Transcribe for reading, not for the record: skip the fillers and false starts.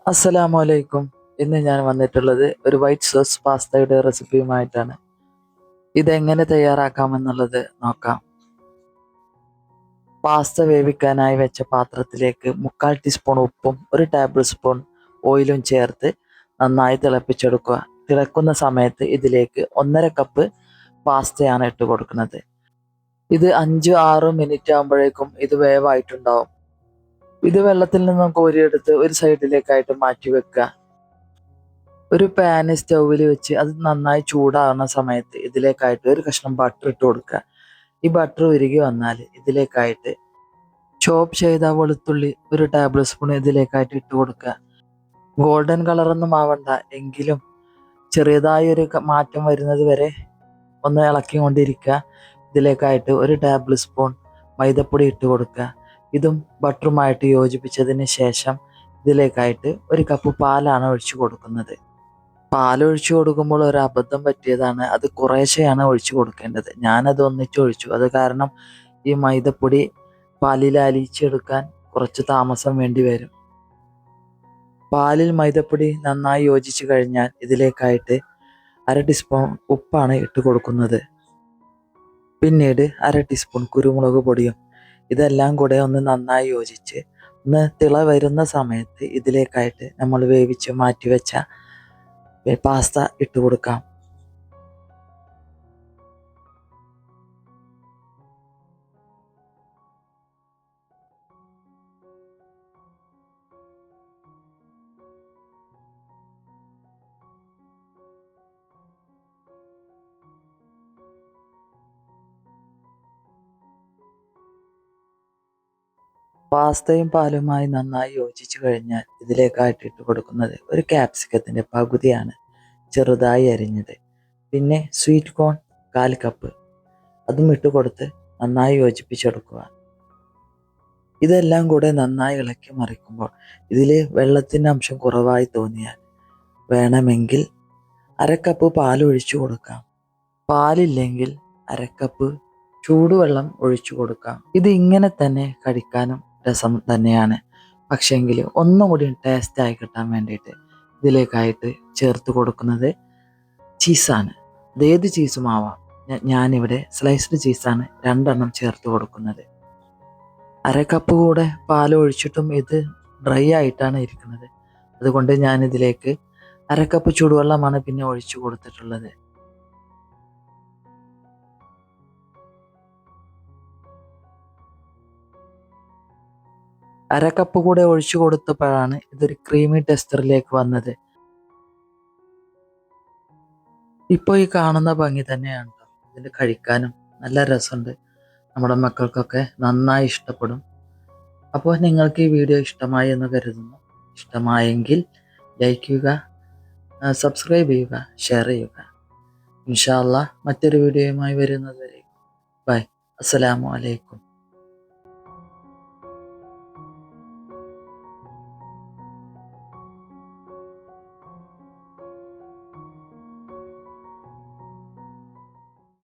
അസ്സലാമു അലൈക്കും. ഇന്ന് ഞാൻ വന്നിട്ടുള്ളത് ഒരു വൈറ്റ് സോസ് പാസ്തയുടെ റെസിപ്പിയുമായിട്ടാണ്. ഇതെങ്ങനെ തയ്യാറാക്കാമെന്നുള്ളത് നോക്കാം. പാസ്ത വേവിക്കാനായി വെച്ച പാത്രത്തിലേക്ക് 3/4 ടീസ്പൂൺ ഉപ്പും 1 ടേബിൾ സ്പൂൺ ഓയിലും ചേർത്ത് നന്നായി തിളപ്പിച്ചെടുക്കുക. തിളക്കുന്ന സമയത്ത് ഇതിലേക്ക് 1.5 കപ്പ് പാസ്തയാണ് ഇട്ട് കൊടുക്കുന്നത്. ഇത് 5-6 മിനിറ്റ് ആകുമ്പോഴേക്കും ഇത് വേവായിട്ടുണ്ടാവും. ഇത് വെള്ളത്തിൽ നിന്നും കോരിയെടുത്ത് ഒരു സൈഡിലേക്കായിട്ട് മാറ്റി വെക്കുക. ഒരു പാന് സ്റ്റൗവിൽ വെച്ച് അത് നന്നായി ചൂടാകുന്ന സമയത്ത് ഇതിലേക്കായിട്ട് ഒരു കഷ്ണം ബട്ടർ ഇട്ട് കൊടുക്കുക. ഈ ബട്ടർ ഉരുകി വന്നാൽ ഇതിലേക്കായിട്ട് ചോപ്പ് ചെയ്ത വെളുത്തുള്ളി 1 ടേബിൾ സ്പൂൺ ഇതിലേക്കായിട്ട് ഇട്ട് കൊടുക്കുക. ഗോൾഡൻ കളറൊന്നും ആവണ്ട, എങ്കിലും ചെറിയതായി ഒരു മാറ്റം വരുന്നത് വരെ ഒന്ന് ഇളക്കിക്കൊണ്ടിരിക്കുക. ഇതിലേക്കായിട്ട് 1 ടേബിൾ സ്പൂൺ മൈദപ്പൊടി ഇട്ട് കൊടുക്കുക. ഇതും ബട്ടറുമായിട്ട് യോജിപ്പിച്ചതിന് ശേഷം ഇതിലേക്കായിട്ട് 1 കപ്പ് പാലാണ് ഒഴിച്ചു കൊടുക്കുന്നത്. പാലൊഴിച്ചു കൊടുക്കുമ്പോൾ ഒരു അബദ്ധം പറ്റിയതാണ്. അത് കുറേശ്ശെയാണ് ഒഴിച്ചു കൊടുക്കേണ്ടത്. ഞാനത് ഒന്നിച്ച് ഒഴിച്ചു. അത് കാരണം ഈ മൈദപ്പൊടി പാലിൽ അലിയിച്ചെടുക്കാൻ കുറച്ച് താമസം വേണ്ടി വരും. പാലിൽ മൈദപ്പൊടി നന്നായി യോജിച്ചു കഴിഞ്ഞാൽ ഇതിലേക്കായിട്ട് 1/2 ടീസ്പൂൺ ഉപ്പാണ് ഇട്ട് കൊടുക്കുന്നത്. പിന്നീട് 1/2 ടീസ്പൂൺ കുരുമുളക് പൊടിയും. ഇതെല്ലാം കൂടെ ഒന്ന് നന്നായി യോജിച്ച് ഒന്ന് തിള വരുന്ന സമയത്ത് ഇതിലേക്കായിട്ട് നമ്മൾ വേവിച്ച് മാറ്റിവെച്ച പാസ്ത ഇട്ട് കൊടുക്കാം. പാസ്തയും പാലുമായി നന്നായി യോജിച്ചു കഴിഞ്ഞാൽ ഇതിലേക്കായിട്ട് ഇട്ട് കൊടുക്കുന്നത് ഒരു ക്യാപ്സിക്കത്തിൻ്റെ പകുതിയാണ് ചെറുതായി അരിഞ്ഞത്. പിന്നെ സ്വീറ്റ് കോൺ 1/4 കപ്പ് അതും ഇട്ട് കൊടുത്ത് നന്നായി യോജിപ്പിച്ചെടുക്കുക. ഇതെല്ലാം കൂടെ നന്നായി ഇളക്കി മറിക്കുമ്പോൾ ഇതിൽ വെള്ളത്തിൻ്റെ അംശം കുറവായി തോന്നിയാൽ വേണമെങ്കിൽ 1/2 കപ്പ് പാൽ ഒഴിച്ചു കൊടുക്കാം. പാലില്ലെങ്കിൽ 1/2 കപ്പ് ചൂടുവെള്ളം ഒഴിച്ചു കൊടുക്കാം. ഇത് ഇങ്ങനെ തന്നെ കഴിക്കാനും രസം തന്നെയാണ്. പക്ഷേങ്കിൽ ഒന്നും കൂടി ടേസ്റ്റായി കിട്ടാൻ വേണ്ടിയിട്ട് ഇതിലേക്കായിട്ട് ചേർത്ത് കൊടുക്കുന്നത് ചീസാണ്. അതേത് ചീസും ആവാം. ഞാനിവിടെ സ്ലൈസ്ഡ് ചീസാണ് 2 എണ്ണം ചേർത്ത് കൊടുക്കുന്നത്. 1/2 കപ്പ് കൂടെ പാൽ ഒഴിച്ചിട്ടും ഇത് ഡ്രൈ ആയിട്ടാണ് ഇരിക്കുന്നത്. അതുകൊണ്ട് ഞാനിതിലേക്ക് 1/2 കപ്പ് ചൂടുവെള്ളമാണ് പിന്നെ ഒഴിച്ചു കൊടുത്തിട്ടുള്ളത്. 1/2 കപ്പ് കൂടെ ഒഴിച്ചു കൊടുത്തപ്പോഴാണ് ഇതൊരു ക്രീമി ടെക്സ്ചറിലേക്ക് വന്നത്. ഇപ്പോൾ ഈ കാണുന്ന ഭംഗി തന്നെയാണ് ട്ടോ. ഇതിൻ്റെ കഴിക്കാനും നല്ല രസമുണ്ട്. നമ്മുടെ മക്കൾക്കൊക്കെ നന്നായി ഇഷ്ടപ്പെടും. അപ്പോൾ നിങ്ങൾക്ക് ഈ വീഡിയോ ഇഷ്ടമായി എന്ന് കരുതുന്നു. ഇഷ്ടമായെങ്കിൽ ലൈക്ക് ചെയ്യുക, സബ്സ്ക്രൈബ് ചെയ്യുക, ഷെയർ ചെയ്യുക. ഇൻഷാ അല്ലാഹ് മറ്റൊരു വീഡിയോയുമായി വരുന്നത് വരെ ബൈ. അസ്സലാമു അലൈക്കും.